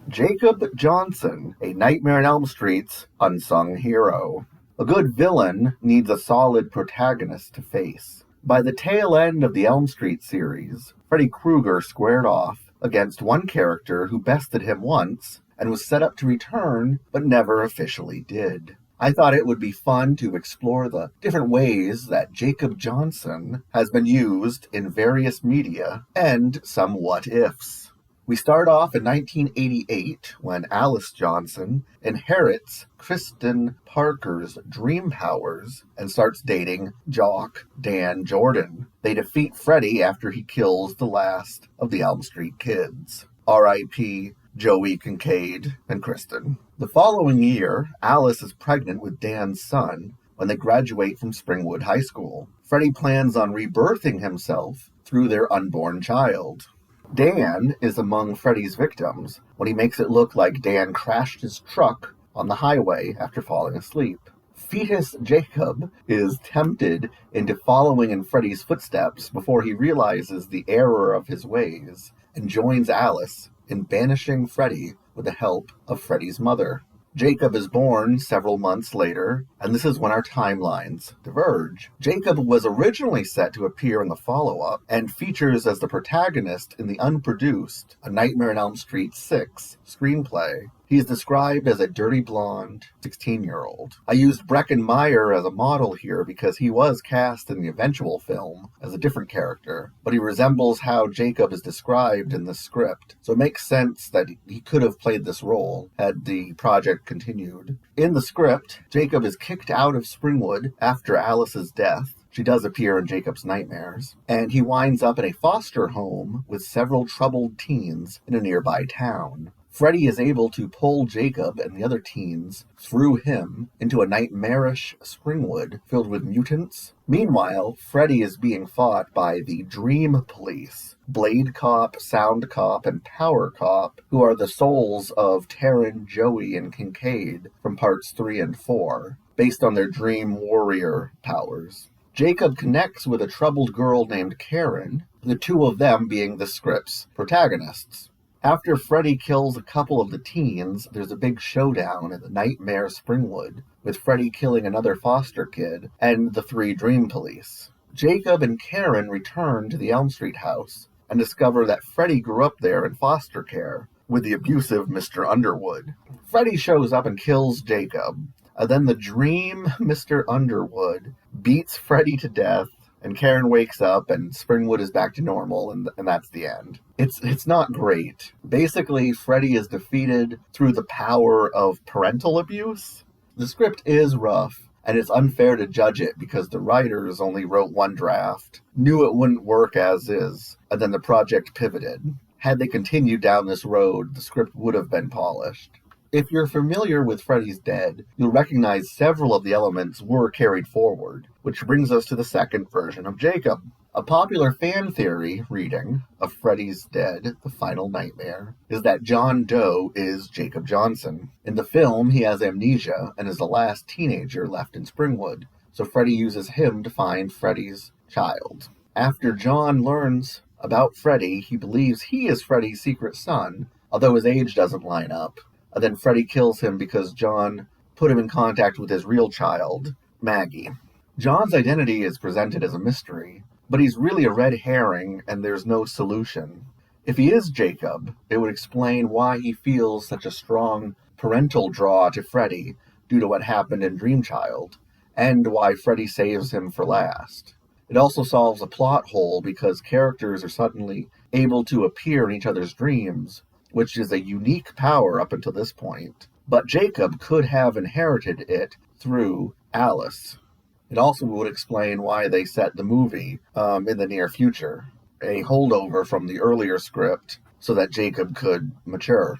Jacob Johnson, a Nightmare on Elm Street's unsung hero. A good villain needs a solid protagonist to face. By the tail end of the Elm Street series, Freddy Krueger squared off against one character who bested him once and was set up to return but never officially did. I thought it would be fun to explore the different ways that Jacob Johnson has been used in various media and some what-ifs. We start off in 1988 when Alice Johnson inherits Kristen Parker's dream powers and starts dating jock Dan Jordan. They defeat Freddy after he kills the last of the Elm Street kids. R.I.P. Joey Kincaid and Kristen. The following year, Alice is pregnant with Dan's son when they graduate from Springwood High School. Freddy plans on rebirthing himself through their unborn child. Dan is among Freddy's victims when he makes it look like Dan crashed his truck on the highway after falling asleep. Fetus Jacob is tempted into following in Freddy's footsteps before he realizes the error of his ways and joins Alice in banishing Freddy with the help of Freddy's mother. Jacob is born several months later, and this is when our timelines diverge. Jacob was originally set to appear in the follow-up and features as the protagonist in the Unproduced, A Nightmare on Elm Street 6 screenplay. He is described as a dirty blonde 16-year-old. I used Breckin Meyer as a model here because he was cast in the eventual film as a different character, but he resembles how Jacob is described in the script, so it makes sense that he could have played this role had the project continued. In the script, Jacob is kicked out of Springwood after Alice's death. She does appear in Jacob's nightmares, and he winds up in a foster home with several troubled teens in a nearby town. Freddy is able to pull Jacob and the other teens through him into a nightmarish Springwood filled with mutants. Meanwhile, Freddy is being fought by the Dream Police, Blade Cop, Sound Cop, and Power Cop, who are the souls of Taryn, Joey, and Kincaid from parts 3 and 4, based on their Dream Warrior powers. Jacob connects with a troubled girl named Karen, the two of them being the script's protagonists. After Freddy kills a couple of the teens, there's a big showdown in the Nightmare Springwood, with Freddy killing another foster kid and the 3 Dream Police. Jacob and Karen return to the Elm Street house and discover that Freddy grew up there in foster care with the abusive Mr. Underwood. Freddy shows up and kills Jacob, and then the Dream Mr. Underwood beats Freddy to death, and Karen wakes up, and Springwood is back to normal, and that's the end. It's not great. Basically, Freddy is defeated through the power of parental abuse. The script is rough, and it's unfair to judge it because the writers only wrote one draft, knew it wouldn't work as is, and then the project pivoted. Had they continued down this road, the script would have been polished. If you're familiar with Freddy's Dead, you'll recognize several of the elements were carried forward, which brings us to the second version of Jacob. A popular fan theory reading of Freddy's Dead, The Final Nightmare, is that John Doe is Jacob Johnson. In the film, he has amnesia and is the last teenager left in Springwood, so Freddy uses him to find Freddy's child. After John learns about Freddy, he believes he is Freddy's secret son, although his age doesn't line up. And then Freddy kills him because John put him in contact with his real child, Maggie. John's identity is presented as a mystery, but he's really a red herring and there's no solution. If he is Jacob, it would explain why he feels such a strong parental draw to Freddy due to what happened in Dream Child, and why Freddy saves him for last. It also solves a plot hole because characters are suddenly able to appear in each other's dreams, which is a unique power up until this point. But Jacob could have inherited it through Alice. It also would explain why they set the movie in the near future, a holdover from the earlier script so that Jacob could mature.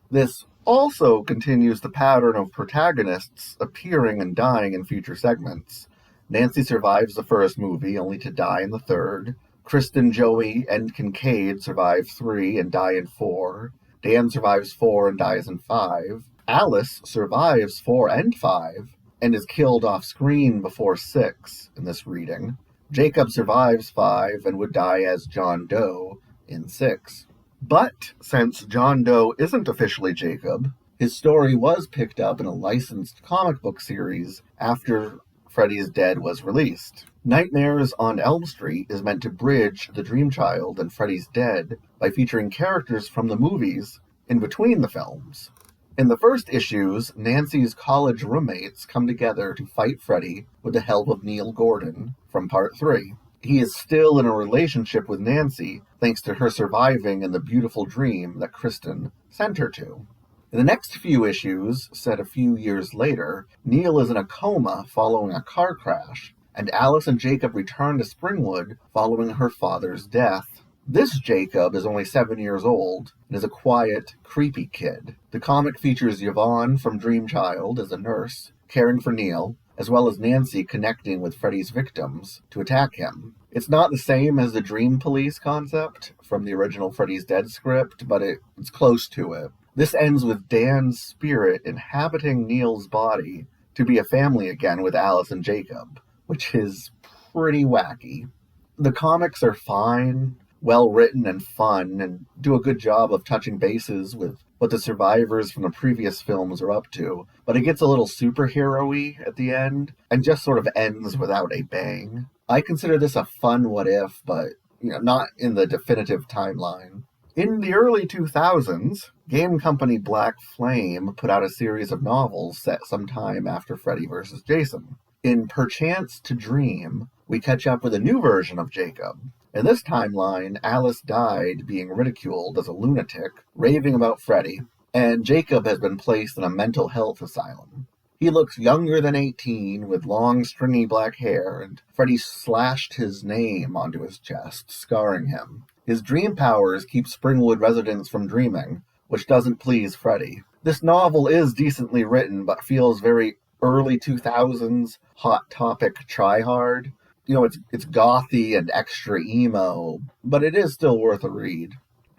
This also continues the pattern of protagonists appearing and dying in future segments. Nancy survives the first movie only to die in the third. Kristen, Joey, and Kincaid survive 3 and die in 4. Dan survives 4 and dies in 5. Alice survives 4 and 5 and is killed off screen before 6 in this reading. Jacob survives 5 and would die as John Doe in 6. But since John Doe isn't officially Jacob, his story was picked up in a licensed comic book series after Freddy's Dead was released. Nightmares on Elm Street is meant to bridge the Dream Child and Freddy's Dead by featuring characters from the movies in between the films. In the first issues, Nancy's college roommates come together to fight Freddy with the help of Neil Gordon from Part 3. He is still in a relationship with Nancy thanks to her surviving in the beautiful dream that Kristen sent her to. In the next few issues, set a few years later, Neil is in a coma following a car crash, and Alice and Jacob return to Springwood following her father's death. This Jacob is only 7 years old and is a quiet, creepy kid. The comic features Yvonne from Dream Child as a nurse, caring for Neil, as well as Nancy connecting with Freddy's victims to attack him. It's not the same as the Dream Police concept from the original Freddy's Dead script, but it's close to it. This ends with Dan's spirit inhabiting Neil's body to be a family again with Alice and Jacob, which is pretty wacky. The comics are fine, well written and fun, and do a good job of touching bases with what the survivors from the previous films are up to, but it gets a little superhero-y at the end, and just sort of ends without a bang. I consider this a fun what-if, but not in the definitive timeline. In the early 2000s, game company Black Flame put out a series of novels set sometime after Freddy vs. Jason. In Perchance to Dream, we catch up with a new version of Jacob. In this timeline, Alice died being ridiculed as a lunatic, raving about Freddy, and Jacob has been placed in a mental health asylum. He looks younger than 18, with long, stringy black hair, and Freddy slashed his name onto his chest, scarring him. His dream powers keep Springwood residents from dreaming, which doesn't please Freddy. This novel is decently written, but feels very early 2000s Hot Topic try-hard. It's gothy and extra emo, but it is still worth a read.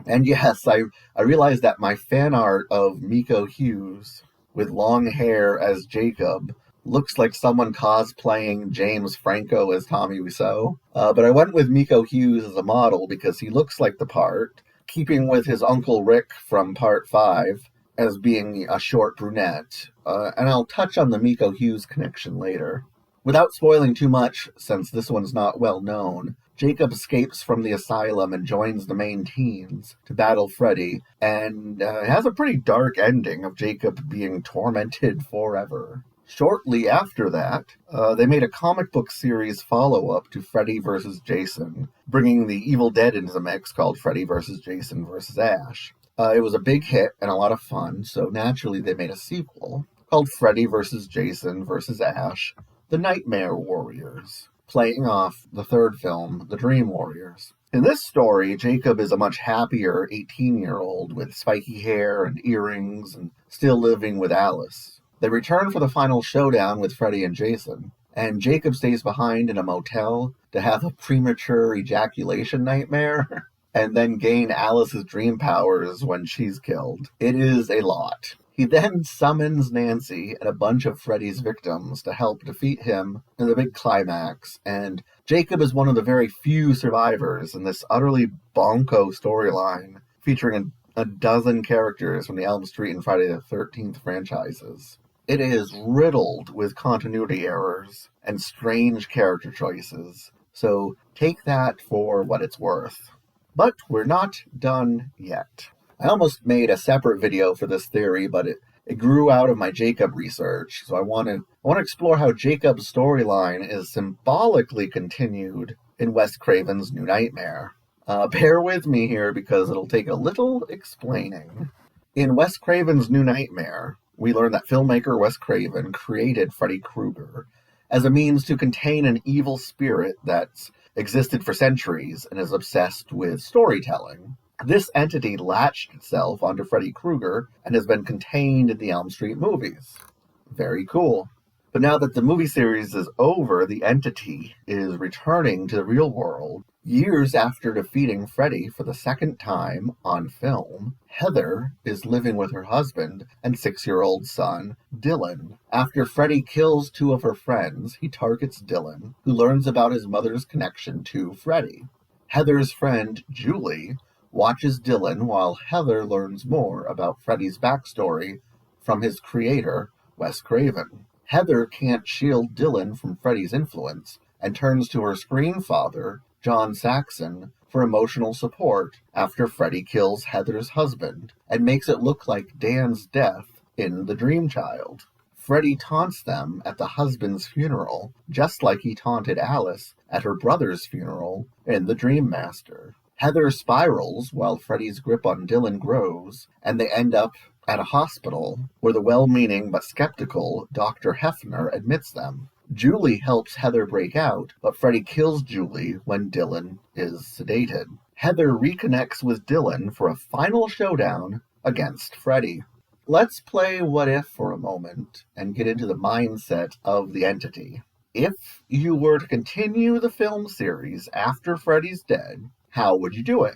And yes, I realized that my fan art of Miko Hughes with long hair as Jacob looks like someone cosplaying James Franco as Tommy Wiseau. But I went with Miko Hughes as a model because he looks like the part, keeping with his Uncle Rick from Part 5 as being a short brunette. And I'll touch on the Miko Hughes connection later. Without spoiling too much, since this one's not well known, Jacob escapes from the asylum and joins the main teens to battle Freddy, and has a pretty dark ending of Jacob being tormented forever. Shortly after that, they made a comic book series follow-up to Freddy vs. Jason, bringing the Evil Dead into the mix called Freddy vs. Jason vs. Ash. It was a big hit and a lot of fun, so naturally they made a sequel called Freddy vs. Jason vs. Ash, The Nightmare Warriors, playing off the third film, The Dream Warriors. In this story, Jacob is a much happier 18-year-old with spiky hair and earrings and still living with Alice. They return for the final showdown with Freddy and Jason, and Jacob stays behind in a motel to have a premature ejaculation nightmare and then gain Alice's dream powers when she's killed. It is a lot. He then summons Nancy and a bunch of Freddy's victims to help defeat him in the big climax, and Jacob is one of the very few survivors in this utterly bonko storyline, featuring a dozen characters from the Elm Street and Friday the 13th franchises. It is riddled with continuity errors and strange character choices, so take that for what it's worth. But we're not done yet. I almost made a separate video for this theory, but it grew out of my Jacob research, so I want to explore how Jacob's storyline is symbolically continued in Wes Craven's New Nightmare. Bear with me here because it'll take a little explaining. In Wes Craven's New Nightmare, we learn that filmmaker Wes Craven created Freddy Krueger as a means to contain an evil spirit that's existed for centuries and is obsessed with storytelling. This entity latched itself onto Freddy Krueger and has been contained in the Elm Street movies. Very cool. But now that the movie series is over, the entity is returning to the real world. Years after defeating Freddy for the second time on film, Heather is living with her husband and 6-year-old son, Dylan. After Freddy kills 2 of her friends, he targets Dylan, who learns about his mother's connection to Freddy. Heather's friend, Julie, watches Dylan while Heather learns more about Freddy's backstory from his creator, Wes Craven. Heather can't shield Dylan from Freddy's influence and turns to her screenfather, John Saxon, for emotional support after Freddy kills Heather's husband and makes it look like Dan's death in The Dream Child. Freddy taunts them at the husband's funeral, just like he taunted Alice at her brother's funeral in The Dream Master. Heather spirals while Freddy's grip on Dylan grows, and they end up at a hospital where the well-meaning but skeptical Dr. Hefner admits them. Julie helps Heather break out, but Freddy kills Julie when Dylan is sedated. Heather reconnects with Dylan for a final showdown against Freddy. Let's play What If for a moment and get into the mindset of the entity. If you were to continue the film series after Freddy's dead, how would you do it?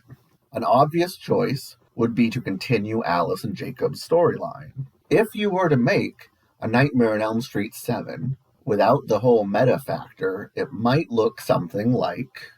An obvious choice would be to continue Alice and Jacob's storyline. If you were to make a Nightmare on Elm Street 7 without the whole meta factor, it might look something like: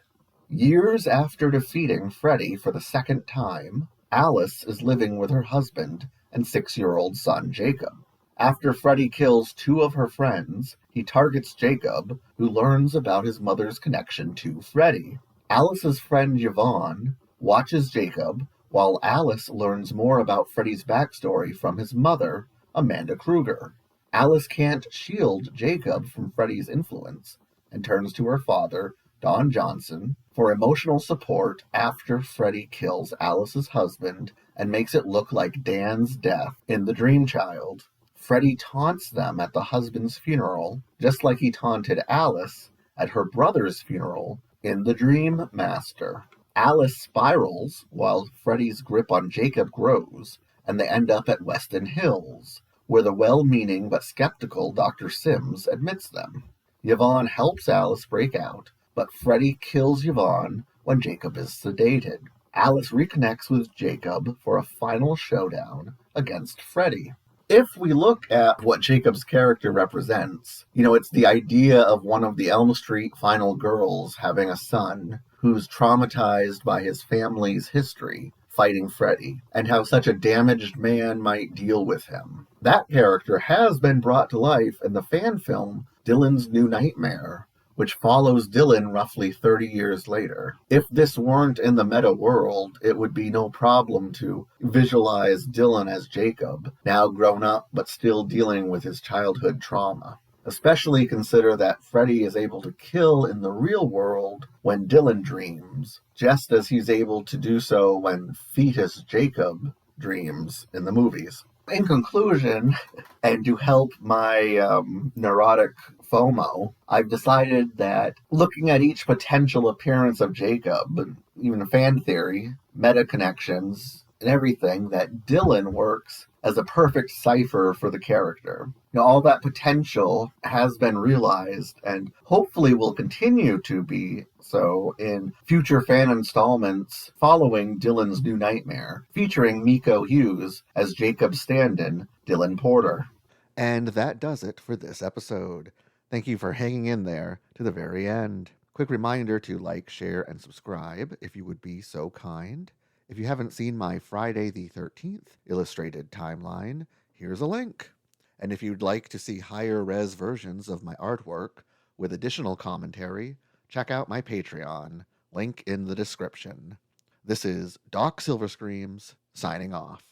years after defeating Freddy for the second time, Alice is living with her husband and 6-year-old son Jacob. After Freddy kills 2 of her friends, he targets Jacob, who learns about his mother's connection to Freddy. Alice's friend Yvonne watches Jacob while Alice learns more about Freddy's backstory from his mother, Amanda Kruger. Alice can't shield Jacob from Freddy's influence and turns to her father, Don Johnson, for emotional support after Freddy kills Alice's husband and makes it look like Dan's death in The Dream Child. Freddy taunts them at the husband's funeral, just like he taunted Alice at her brother's funeral in The Dream Master. Alice spirals while Freddy's grip on Jacob grows, and they end up at Weston Hills, where the well-meaning but skeptical Dr. Sims admits them. Yvonne helps Alice break out, but Freddy kills Yvonne when Jacob is sedated. Alice reconnects with Jacob for a final showdown against Freddy. If we look at what Jacob's character represents, it's the idea of one of the Elm Street final girls having a son who's traumatized by his family's history fighting Freddy, and how such a damaged man might deal with him. That character has been brought to life in the fan film Dylan's New Nightmare, which follows Dylan roughly 30 years later. If this weren't in the meta world, it would be no problem to visualize Dylan as Jacob, now grown up but still dealing with his childhood trauma. Especially consider that Freddy is able to kill in the real world when Dylan dreams, just as he's able to do so when fetus Jacob dreams in the movies. In conclusion, and to help my neurotic FOMO, I've decided that looking at each potential appearance of Jacob, even a fan theory, meta connections, and everything, that Dylan works as a perfect cipher for the character. All that potential has been realized and hopefully will continue to be so in future fan installments following Dylan's New Nightmare, featuring Miko Hughes as Jacob's stand-in, Dylan Porter. And that does it for this episode. Thank you for hanging in there to the very end. Quick reminder to like, share, and subscribe if you would be so kind. If you haven't seen my Friday the 13th illustrated timeline, here's a link. And if you'd like to see higher res versions of my artwork with additional commentary, check out my Patreon, link in the description. This is Doc Silverscreams, signing off.